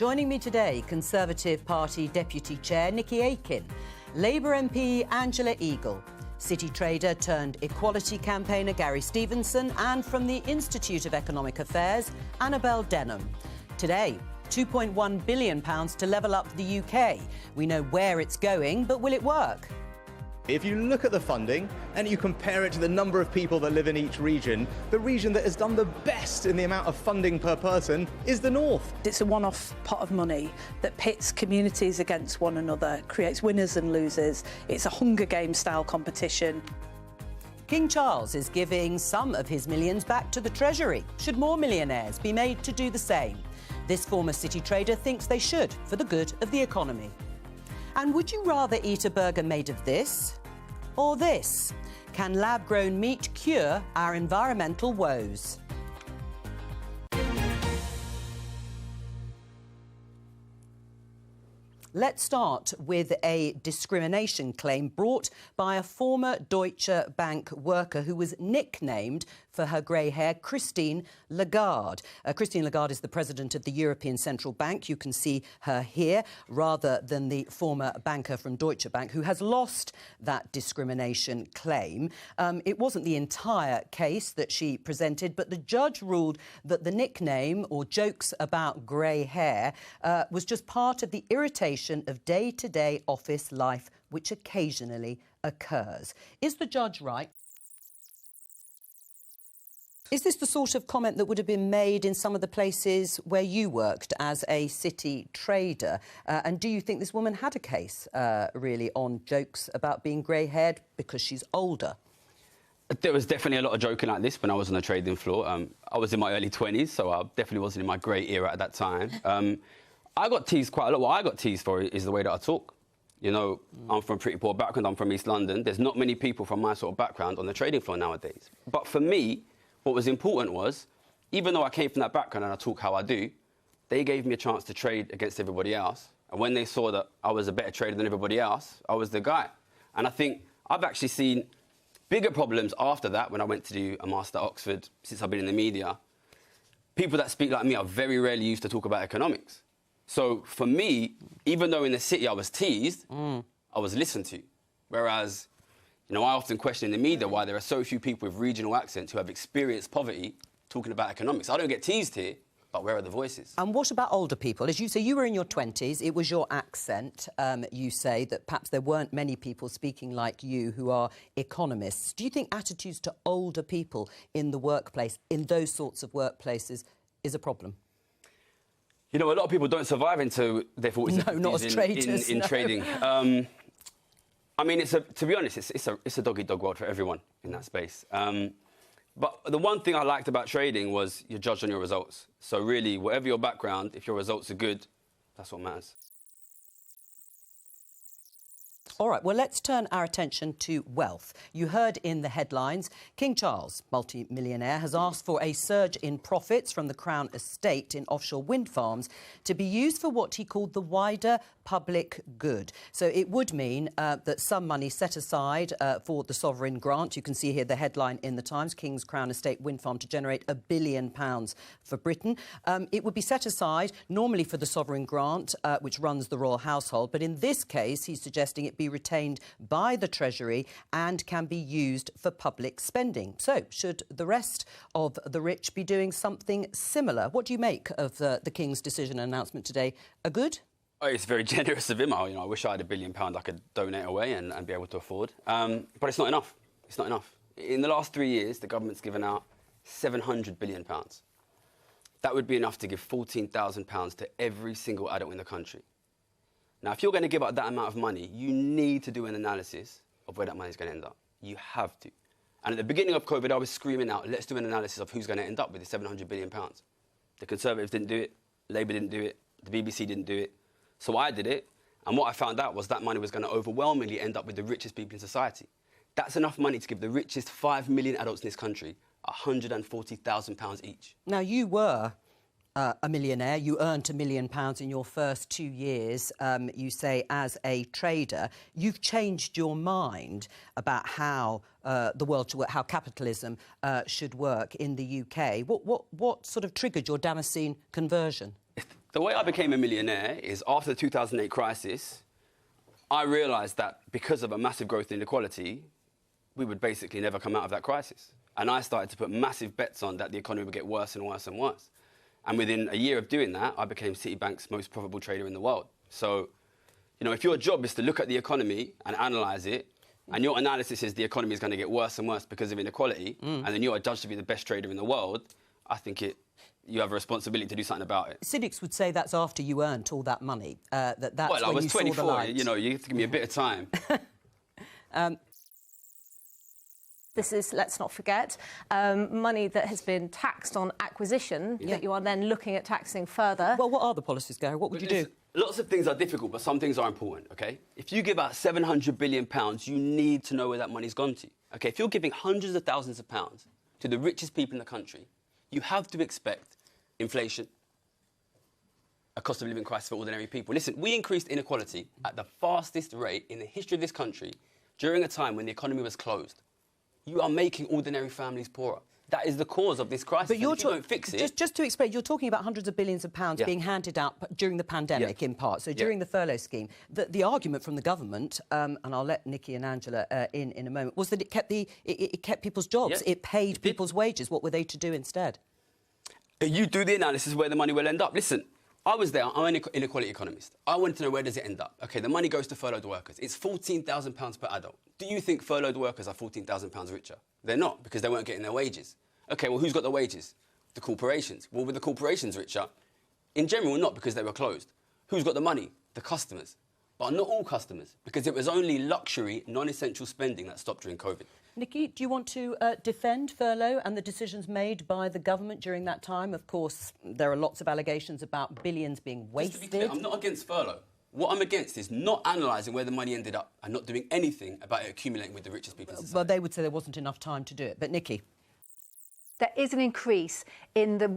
Joining me today, Conservative Party Deputy Chair Nickie Aikin, Labour MP Angela Eagle, City trader turned equality campaigner Gary Stevenson, and from the Institute of Economic Affairs, Annabelle Denham. Today, £2.1 billion to level up the UK. We know where it's going, but will it work? If you look at the funding and you compare it to the number of people that live in each region, the region that has done the best in the amount of funding per person is the North. It's a one-off pot of money that pits communities against one another, creates winners and losers. It's a Hunger Games style competition. King Charles is giving some of his millions back to the Treasury. Should more millionaires be made to do the same? This former city trader thinks they should, for the good of the economy. And would you rather eat a burger made of this or this? Can lab-grown meat cure our environmental woes? Let's start with a discrimination claim brought by a former Deutsche Bank worker who was nicknamed for her grey hair, Christine Lagarde. Christine Lagarde is the president of the European Central Bank. You can see her here, rather than the former banker from Deutsche Bank, who has lost that discrimination claim. It wasn't the entire case that she presented, but the judge ruled that the nickname, or jokes about grey hair, was just part of the irritation of day-to-day office life, which occasionally occurs. Is the judge right? Is this the sort of comment that would have been made in some of the places where you worked as a city trader? And do you think this woman had a case, really, on jokes about being grey-haired because she's older? There was definitely a lot of joking like this when I was on the trading floor. I was in my early 20s, so I definitely wasn't in my grey era at that time. I got teased quite a lot. What I got teased for is the way that I talk. You know, I'm from a pretty poor background. I'm from East London. There's not many people from my sort of background on the trading floor nowadays. But for me, what was important was, even though I came from that background and I talk how I do, they gave me a chance to trade against everybody else. And when they saw that I was a better trader than everybody else, I was the guy. And I think I've actually seen bigger problems after that when I went to do a master at Oxford, since I've been in the media. People that speak like me are very rarely used to talk about economics. So for me, even though in the city I was teased, I was listened to. Whereas, you know, I often question in the media why there are so few people with regional accents who have experienced poverty talking about economics. I don't get teased here, but where are the voices? And what about older people? As you say, you were in your 20s, it was your accent. You say that perhaps there weren't many people speaking like you who are economists. Do you think attitudes to older people in the workplace, in those sorts of workplaces, is a problem? You know, a lot of people don't survive into their 40s no, not as traders, in no. trading. I mean, to be honest, it's a dog-eat-dog world for everyone in that space. But the one thing I liked about trading was you're judged on your results. So really, whatever your background, if your results are good, that's what matters. All right, well, let's turn our attention to wealth. You heard in the headlines, King Charles, multi-millionaire, has asked for a surge in profits from the Crown estate in offshore wind farms to be used for what he called the wider public good. So it would mean that some money set aside for the sovereign grant. You can see here the headline in the Times, King's Crown Estate wind farm to generate £1 billion for Britain. It would be set aside normally for the sovereign grant, which runs the royal household. But in this case, he's suggesting it be retained by the Treasury and can be used for public spending. So should the rest of the rich be doing something similar? What do you make of the King's decision and announcement today? A good? Oh, it's very generous of him. I wish I had £1 billion I could donate away and be able to afford. But it's not enough. It's not enough. In the last 3 years, the government's given out £700 billion. That would be enough to give £14,000 to every single adult in the country. Now, if you're going to give out that amount of money, you need to do an analysis of where that money is going to end up. You have to. And at the beginning of COVID, I was screaming out, let's do an analysis of who's going to end up with the £700 billion. The Conservatives didn't do it, Labour didn't do it, the BBC didn't do it. So I did it, and what I found out was that money was going to overwhelmingly end up with the richest people in society. That's enough money to give the richest 5 million adults in this country £140,000 each. Now, you were a millionaire. You earned £1 million in your first 2 years, you say, as a trader. You've changed your mind about how the world should work, how capitalism should work in the UK. What sort of triggered your Damascene conversion? The way I became a millionaire is after the 2008 crisis, I realised that because of a massive growth in inequality, we would basically never come out of that crisis. And I started to put massive bets on that the economy would get worse and worse and worse. And within a year of doing that, I became Citibank's most profitable trader in the world. So, you know, if your job is to look at the economy and analyse it, and your analysis is the economy is going to get worse and worse because of inequality, and then you are judged to be the best trader in the world, I think you have a responsibility to do something about it. Cynics would say that's after you earned all that money. That's well, I when was you 24, saw the light. you know, you have to give me a bit of time. This is, let's not forget, money that has been taxed on acquisition that you are then looking at taxing further. Well, what are the policies, Gary? What would you do? Lots of things are difficult, but some things are important, OK? If you give out £700 billion, you need to know where that money's gone to. OK, if you're giving hundreds of thousands of pounds to the richest people in the country, you have to expect inflation, a cost of living crisis for ordinary people. Listen, we increased inequality at the fastest rate in the history of this country during a time when the economy was closed. You are making ordinary families poorer. That is the cause of this crisis. But if you don't fix it... Just to explain, you're talking about hundreds of billions of pounds being handed out during the pandemic, in part, so during the furlough scheme. The argument from the government, and I'll let Nickie and Angela in a moment, was that it kept people's jobs, it paid people's wages. What were they to do instead? You do the analysis of where the money will end up. Listen, I was there. I'm an inequality economist. I wanted to know where does it end up. OK, the money goes to furloughed workers. It's £14,000 per adult. Do you think furloughed workers are £14,000 richer? They're not, because they weren't getting their wages. OK, well, who's got the wages? The corporations. Well, were the corporations richer? In general, not, because they were closed. Who's got the money? The customers. But not all customers, because it was only luxury, non-essential spending that stopped during COVID. Nickie, do you want to defend furlough and the decisions made by the government during that time? Of course, there are lots of allegations about billions being wasted. Just to be clear, I'm not against furlough. What I'm against is not analysing where the money ended up and not doing anything about it accumulating with the richest people in society. Well, they would say there wasn't enough time to do it. But, Nickie? There is an increase in the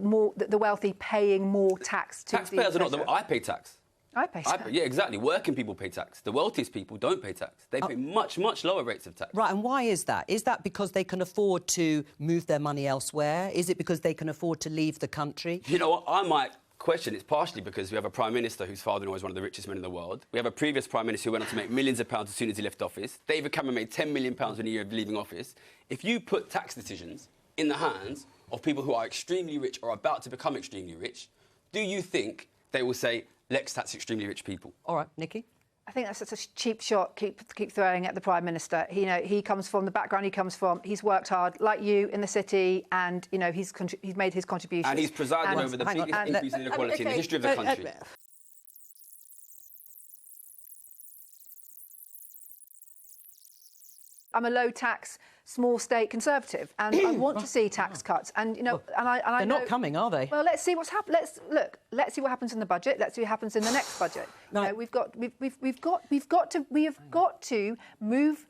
wealthy paying more tax to Taxpayers are not I pay tax. I pay tax. Yeah, exactly. Working people pay tax. The wealthiest people don't pay tax. They pay much, much lower rates of tax. Right, and why is that? Is that because they can afford to move their money elsewhere? Is it because they can afford to leave the country? You know what? I might question it's partially because we have a Prime Minister whose father-in-law is one of the richest men in the world. We have a previous Prime Minister who went on to make millions of pounds as soon as he left office. David Cameron made £10 million in a year of leaving office. If you put tax decisions in the hands of people who are extremely rich or about to become extremely rich, do you think they will say, let's tax extremely rich people? All right, Nickie? I think that's such a cheap shot, keep throwing at the Prime Minister. He comes from the background he comes from. He's worked hard, like you, in the city, and, you know, he's made his contributions. And he's presided over the biggest increase in inequality in the history of the country. I'm a low-tax, small-state Conservative, and I want to see tax cuts. And, you know, they're not coming, are they? Well, let's see what's happened. Let's see what happens in the budget. Let's see what happens in the next budget. No. You know, we've got to move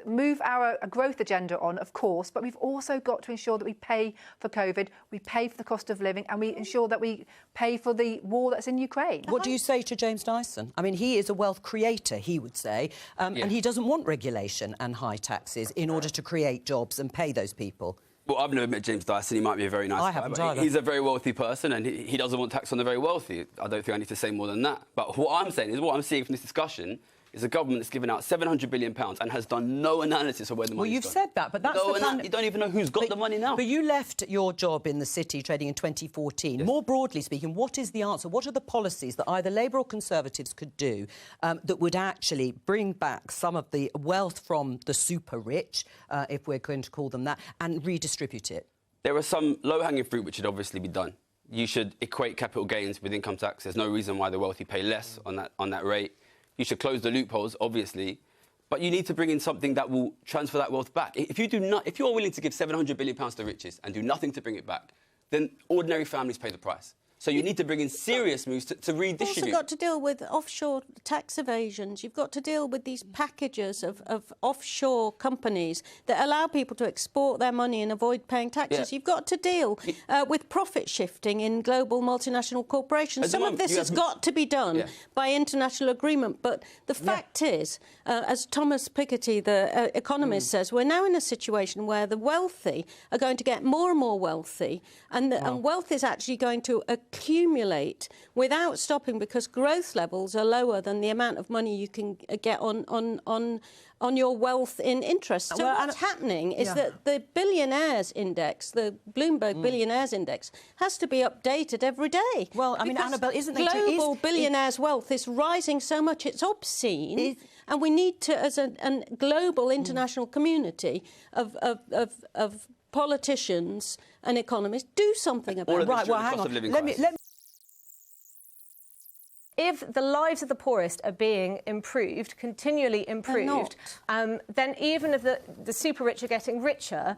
move our growth agenda on, of course, but we've also got to ensure that we pay for COVID, we pay for the cost of living, and we ensure that we pay for the war that's in Ukraine. What do you say to James Dyson? I mean, he is a wealth creator, he would say, and he doesn't want regulation and high taxes in order to create jobs and pay those people. Well, I've never met James Dyson. He might be a very nice guy. I haven't either. He's a very wealthy person, and he doesn't want tax on the very wealthy. I don't think I need to say more than that. But what I'm saying is, what I'm seeing from this discussion is a government that's given out £700 billion and has done no analysis of where the money's gone. Well, you've said that, but that's you don't even know who's got the money now. But you left your job in the city trading in 2014. Yes. More broadly speaking, what is the answer? What are the policies that either Labour or Conservatives could do that would actually bring back some of the wealth from the super-rich, if we're going to call them that, and redistribute it? There are some low-hanging fruit which should obviously be done. You should equate capital gains with income tax. There's no reason why the wealthy pay less on that rate. You should close the loopholes, obviously, but you need to bring in something that will transfer that wealth back. If you are willing to give £700 billion to the richest and do nothing to bring it back, then ordinary families pay the price. So you need to bring in serious moves to redistribute. You've also got to deal with offshore tax evasions. You've got to deal with these packages of offshore companies that allow people to export their money and avoid paying taxes. Yeah. You've got to deal with profit shifting in global multinational corporations. Some of this has got to be done by international agreement. But the fact is, as Thomas Piketty, the economist, says, we're now in a situation where the wealthy are going to get more and more wealthy, and wealth is actually going to accumulate without stopping because growth levels are lower than the amount of money you can get on your wealth in interest. So what's happening is that the billionaires index, the Bloomberg billionaires index, has to be updated every day. Well, I mean, Annabelle, isn't it global billionaires' wealth is rising so much it's obscene, and we need to, as a global international community of politicians and economists, do something about it. Right, well, hang on. Let me... If the lives of the poorest are being improved, continually improved, then even if the super rich are getting richer,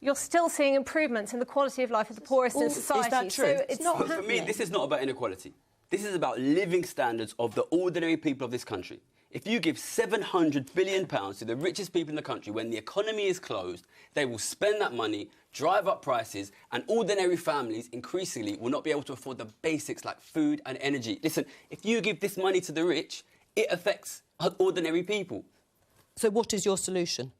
you're still seeing improvements in the quality of life of the poorest in society. Is that true? So it's not happening. For me, this is not about inequality. This is about living standards of the ordinary people of this country. If you give £700 billion to the richest people in the country when the economy is closed, they will spend that money, drive up prices, and ordinary families increasingly will not be able to afford the basics like food and energy. Listen, if you give this money to the rich, it affects ordinary people. So what is your solution?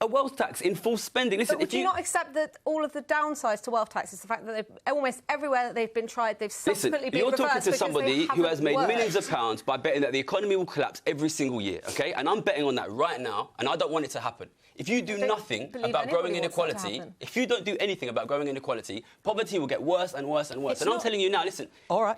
A wealth tax in full spending. Listen, but would you not accept that all of the downsides to wealth taxes, the fact that almost everywhere that they've been tried, they've subsequently been reversed? You're talking to somebody who has made worked. millions of pounds by betting that the economy will collapse every single year, OK? And I'm betting on that right now, and I don't want it to happen. If you do nothing about growing inequality, if you don't do anything about growing inequality, poverty will get worse and worse and worse. And I'm telling you now, listen,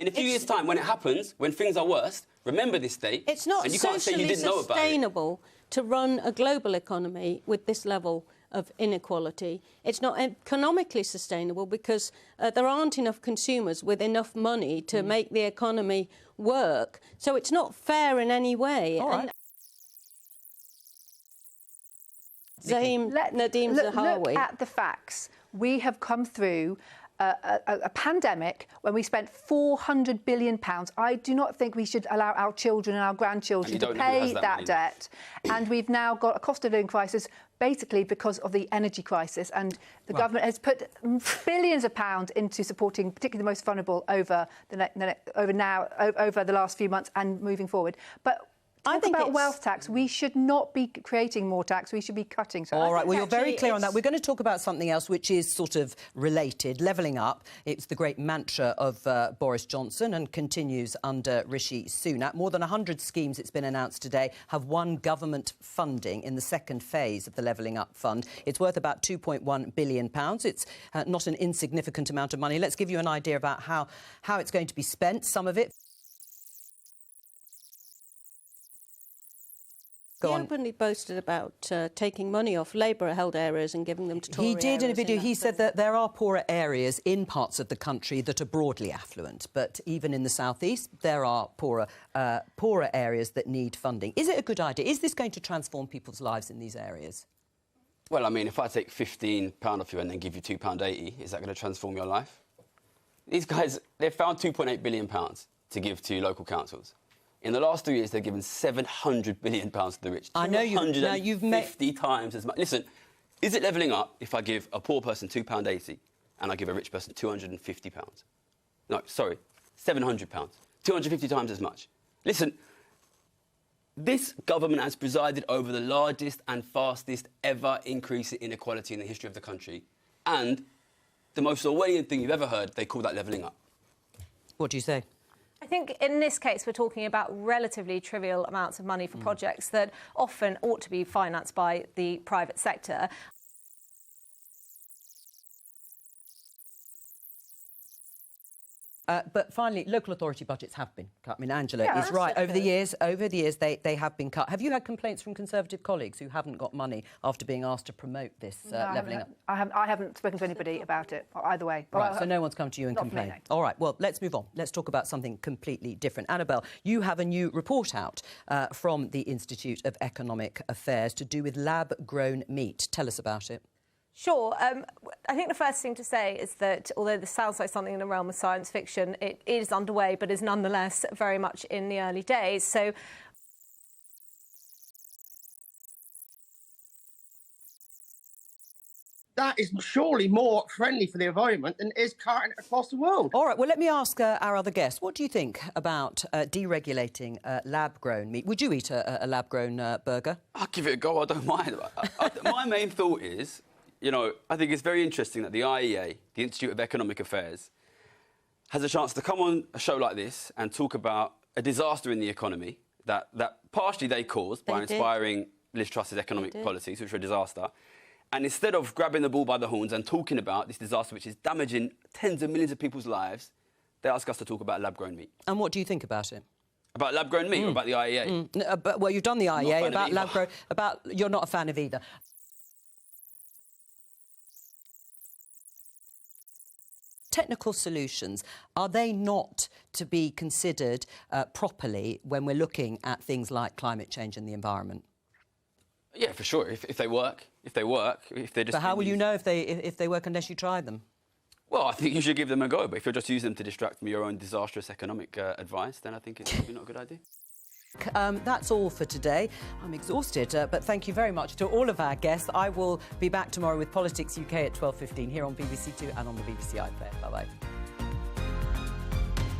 in a few years' time, when it happens, when things are worse, remember this day. It's not and you can't say you didn't know about it. Sustainable to run a global economy with this level of inequality. It's not economically sustainable because there aren't enough consumers with enough money to make the economy work. So it's not fair in any way. All right. Nadeem Zahawi. Look at the facts. We have come through a pandemic when we spent £400 billion. I do not think we should allow our children and our grandchildren to pay that debt. And we've now got a cost of living crisis basically because of the energy crisis. And the government has put billions of pounds into supporting particularly the most vulnerable over the last few months and moving forward. But I think about wealth tax. We should not be creating more tax. We should be cutting. So all right. Well, you're very clear on that. We're going to talk about something else which is sort of related, levelling up. It's the great mantra of Boris Johnson and continues under Rishi Sunak. More than 100 schemes, it's been announced today, have won government funding in the second phase of the Levelling Up Fund. It's worth about £2.1 billion. It's not an insignificant amount of money. Let's give you an idea about how it's going to be spent. Some of it. He openly boasted about taking money off Labour-held areas and giving them to Tory areas. He did in a video. He said that there are poorer areas in parts of the country that are broadly affluent, but even in the south east, there are poorer areas that need funding. Is it a good idea? Is this going to transform people's lives in these areas? Well, I mean, if I take £15 off you and then give you £2.80, is that going to transform your life? These guys, they've found £2.8 billion to give to local councils. In the last 3 years, they've given £700 billion to the rich. I know you've made 50 times as much. Listen, is it levelling up if I give a poor person £2.80 and I give a rich person £250? No, sorry, £700. 250 times as much. Listen, this government has presided over the largest and fastest ever increase in inequality in the history of the country. And the most Orwellian thing you've ever heard, they call that levelling up. What do you say? I think in this case we're talking about relatively trivial amounts of money for projects that often ought to be financed by the private sector. But finally, local authority budgets have been cut. I mean, Angela is right. Absolutely. Over the years, they have been cut. Have you had complaints from Conservative colleagues who haven't got money after being asked to promote this levelling up? I haven't spoken to anybody about it either way. Right, so no one's come to you and complained. No. All right, well, let's move on. Let's talk about something completely different. Annabelle, you have a new report out from the Institute of Economic Affairs to do with lab-grown meat. Tell us about it. Sure. I think the first thing to say is that although this sounds like something in the realm of science fiction, it is underway, but is nonetheless very much in the early days. So that is surely more friendly for the environment than is carting it across the world. All right, well, let me ask our other guest. What do you think about deregulating lab-grown meat? Would you eat a lab-grown burger? I'll give it a go, I don't mind. My main thought is, you know, I think it's very interesting that the IEA, the Institute of Economic Affairs, has a chance to come on a show like this and talk about a disaster in the economy that partially they caused by inspiring Liz Truss's economic policies, which were a disaster. And instead of grabbing the bull by the horns and talking about this disaster, which is damaging tens of millions of people's lives, they ask us to talk about lab-grown meat. And what do you think about it? About lab-grown meat or about the IEA? Well, you've done the IEA, about lab-grown... You're not a fan of either. Technical solutions, are they not to be considered properly when we're looking at things like climate change and the environment? Yeah, for sure. If they work, if they're just... But how will you know if they work unless you try them? Well, I think you should give them a go. But if you're just using them to distract from your own disastrous economic advice, then I think it's probably not a good idea. That's all for today. I'm exhausted, but thank you very much to all of our guests. I will be back tomorrow with Politics UK at 12:15 here on BBC Two and on the BBC iPlayer. Bye-bye.